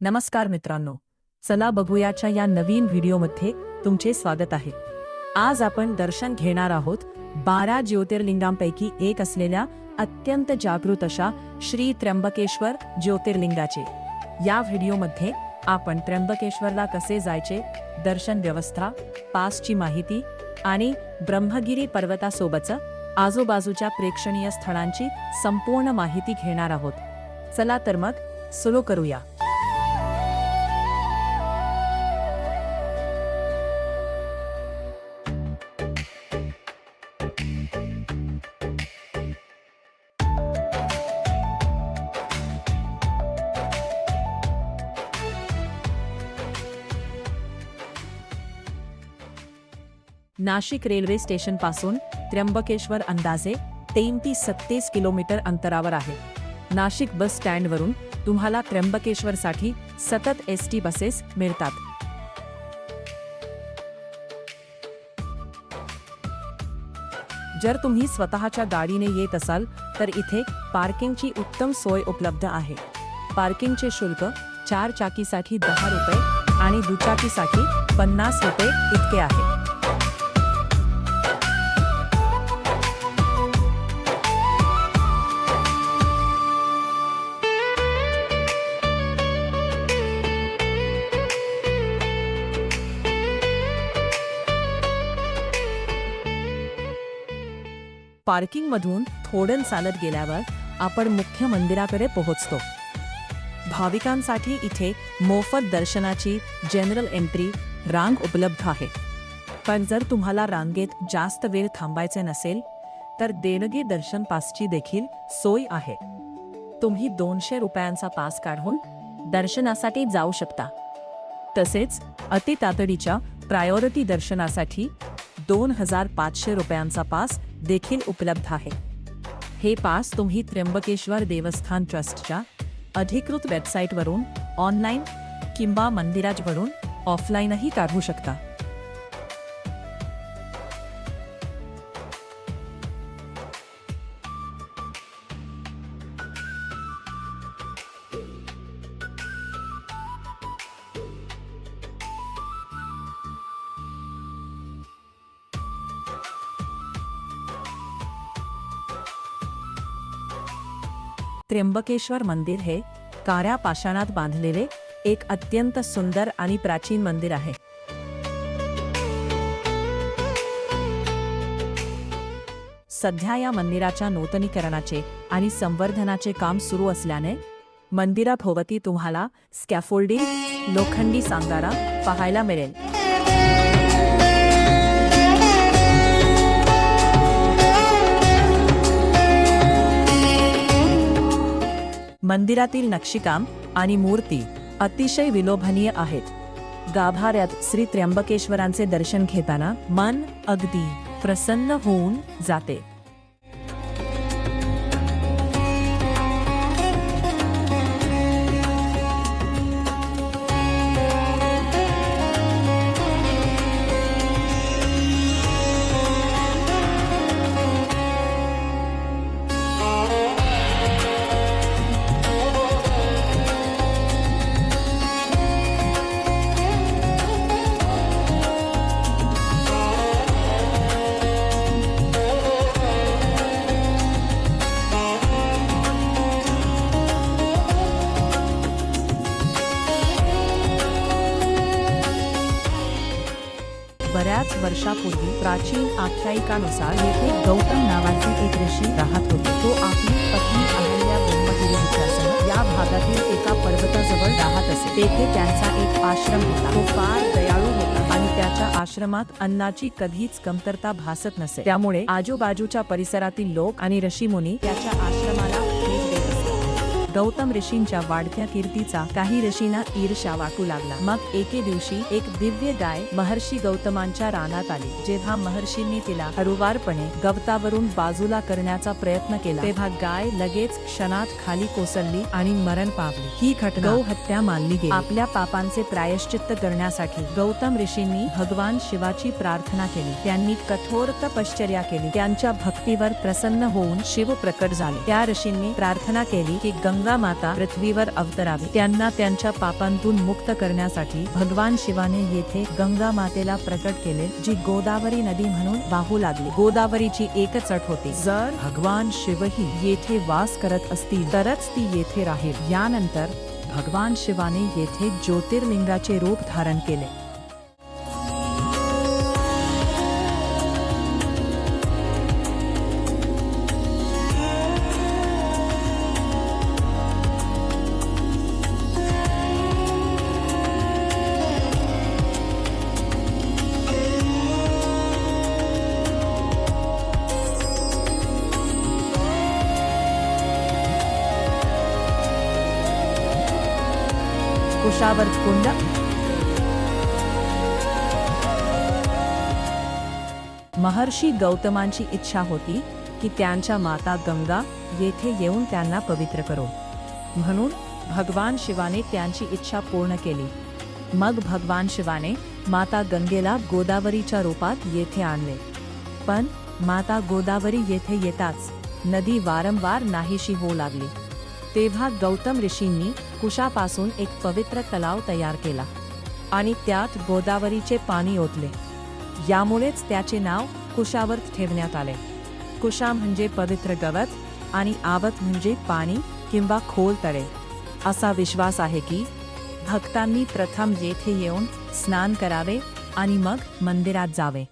नमस्कार मित्रांनो, चला बघूयाच्या या नवीन व्हिडिओमध्ये तुमचे स्वागत आहे. आज आपण दर्शन घेणार आहोत 12 ज्योतिर्लिंगांपैकी एक असलेल्या अत्यंत जागृत अशा श्री त्र्यंबकेश्वर ज्योतिर्लिंगाचे. या व्हिडिओमध्ये आपण त्र्यंबकेश्वरला कसे जायचे, दर्शन व्यवस्था, पासची माहिती आणि ब्रह्मगिरी पर्वतासोबतच आजूबाजूच्या प्रेक्षणीय स्थळांची संपूर्ण माहिती घेणार आहोत. चला तर मग सुरू करूया. नाशिक रेल्वे स्टेशन पासून त्र्यंबकेश्वर अंदाजे 33-37 किलोमीटर अंतरावर आहे. नाशिक बस स्टँडवरून तुम्हाला त्र्यंबकेश्वरसाठी सतत एसटी बसेस मिळतात. जर तुम्ही स्वतःच्या गाडीने येत असाल तर इथे पार्किंगची उत्तम सोय उपलब्ध आहे. पार्किंगचे शुल्क 4 चाकीसाठी 10 रुपये आणि दुचाकीसाठी 50 रुपये इतके आहे. पार्किंगमधून थोडं चालत गेल्यावर आपण मुख्य मंदिराकडे पोहोचतो. भाविकांसाठी इथे मोफत दर्शनाची जनरल एंट्री रांग उपलब्ध आहे. पण जर तुम्हाला रांगेत जास्त वेळ थांबायचे नसेल तर देणगी दर्शन पासची देखील सोय आहे. तुम्ही 200 रुपयांचा पास काढून दर्शनासाठी जाऊ शकता. तसेच अतितातडीच्या प्रायोरिटी दर्शनासाठी 2500 रुपयांचा पास देखील उपलब्ध आहे. हे पास तुम्ही त्र्यंबकेश्वर देवस्थान ट्रस्टच्या अधिकृत वेबसाईटवरून ऑनलाईन किंवा मंदिराजवळून ऑफलाईनही काढू शकता. त्र्यंबकेश्वर मंदिर हे काळ्या पाषाणात बांधलेले एक अत्यंत सुंदर आणि प्राचीन मंदिर आहे. सध्या या मंदिराच्या नूतनीकरणाचे आणि संवर्धनाचे काम सुरू असल्याने मंदिराभोवती तुम्हाला स्कॅफोल्डिंग, लोखंडी सांगाडा पाहायला मिळेल. मंदिरातील नक्षीकाम आणि मूर्ती अतिशय विलोभनीय आहेत. गाभाऱ्यात श्री त्र्यंबकेश्वरांचे दर्शन घेताना मन अगदी प्रसन्न होऊन जाते. बऱ्याच वर्षापूर्वी प्राचीन आख्यायिकानुसार येथे गौतम नावाचे एक ऋषी राहत होते. तो आपली पत्नी अहल्या ब्रह्मगिरी हिच्यासह या भागातील एका पर्वताजवळ राहत असे. तेथे त्यांचा एक आश्रम होता. तो फार दयाळू होता आणि त्याच्या आश्रमात अन्नाची कधीच कमतरता भासत नसे. त्यामुळे आजूबाजूच्या परिसरातील लोक आणि ऋषीमुनी त्याच्या आश्रमाला भेट देत असत. गौतम ऋषींच्या वाढत्या कीर्तीचा काही ऋषींना ईर्ष्या वाटू लागला. मग एके दिवशी एक दिव्य गाय महर्षी गौतमांच्या रानात आली. जेव्हा महर्षींनी तिला हळूवारपणे गवतावरून बाजूला करण्याचा प्रयत्न केला तेव्हा गाय लगेच क्षणात खाली कोसळली आणि मरण पावली. ही घटना गौहत्या मानली गेली. आपल्या पापांचे प्रायश्चित्त करण्यासाठी गौतम ऋषींनी भगवान शिवाची प्रार्थना केली. त्यांनी कठोर तपश्चर्या केली. त्यांच्या भक्तीवर प्रसन्न होऊन शिव प्रकट झाले. त्या ऋषींनी प्रार्थना केली की गंगा गंगा माता पृथ्वीवर अवतरावी, त्यांना त्यांच्या पापांतून मुक्त करण्यासाठी भगवान शिवाने येथे गंगा मातेला प्रकट केले, जी गोदावरी नदी म्हणून वाहू लागली. गोदावरीची एकच अट होती, जर भगवान शिवही येथे वास करत असतील तरच ती येथे राहील. यानंतर भगवान शिवाने येथे ज्योतिर्लिंगाचे रूप धारण केले. कुशावर्त कुंड. महर्षी गौतमांची इच्छा होती की त्यांच्या माता गंगा येथे येऊन त्यांना पवित्र करो, म्हणून भगवान शिवाने त्यांची इच्छा पूर्ण केली. मग भगवान शिवाने माता गंगेला गोदावरीच्या रूपात येथे आणले. पण माता गोदावरी येथे येताच नदी वारंवार नाहीशी होऊ लागली. तेव्हा गौतम ऋषींनी कुशापासून एक पवित्र तलाव तयार केला आणि त्यात गोदावरीचे पाणी ओतले. यामुळेच त्याचे नाव कुशावर्त ठेवण्यात आले. कुशा म्हणजे पवित्र गवत आणि आवत म्हणजे पाणी किंवा खोल तळे. असा विश्वास आहे की भक्तांनी प्रथम येथे येऊन स्नान करावे आणि मग मंदिरात जावे.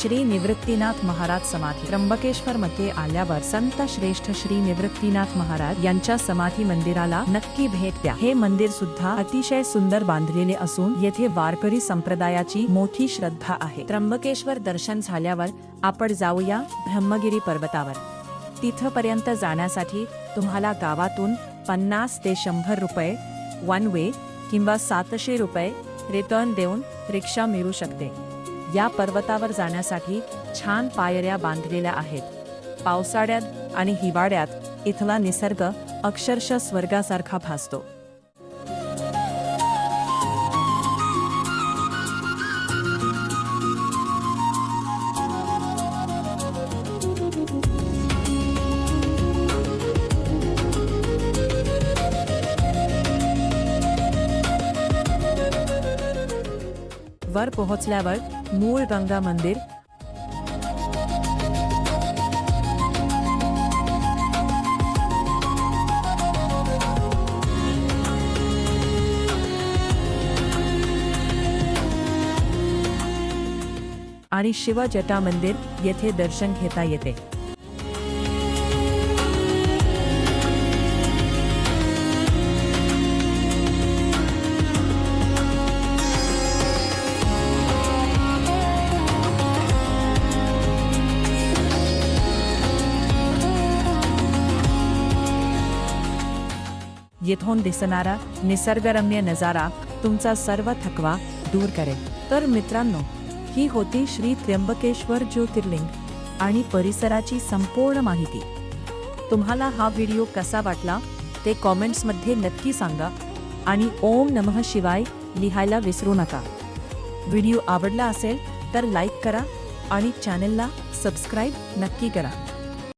श्री निवृत्तीनाथ महाराज समाधी. त्र्यंबकेश्वर मध्ये आल्यावर संत श्रेष्ठ श्री निवृत्तीनाथ महाराज यांच्या समाधी मंदिराला नक्की भेट द्या. हे मंदिर सुद्धा अतिशय सुंदर बांधलेले असून येथे वारकरी संप्रदायाची मोठी श्रद्धा आहे. त्र्यंबकेश्वर दर्शन झाल्यावर आपण जाऊया ब्रह्मगिरी पर्वतावर. तिथपर्यंत जाण्यासाठी तुम्हाला गावातून 50 ते 100 रुपये वन वे किंवा 700 रुपये रिटर्न देऊन रिक्षा मिळू शकते. या पर्वतावर जाण्यासाठी छान पायऱ्या बांधलेल्या आहेत. पावसाळ्यात आणि हिवाळ्यात इथला निसर्ग अक्षरशः स्वर्गासारखा भासतो. वर पोहोचल्यावर मूळ गंगा मंदिर, आणि शिवजटा मंदिर येथे दर्शन घेता येते. येथून दिसणारा निसर्गरम्य नजारा तुमचा सर्व थकवा दूर करेल. तर मित्रांनो, ही होती श्री त्र्यंबकेश्वर ज्योतिर्लिंग आणि परिसराची संपूर्ण माहिती. तुम्हाला हा व्हिडिओ कसा वाटला ते कॉमेंट्समध्ये नक्की सांगा आणि ओम नमः शिवाय लिहायला विसरू नका. व्हिडिओ आवडला असेल तर लाईक करा आणि चॅनलला सबस्क्राईब नक्की करा.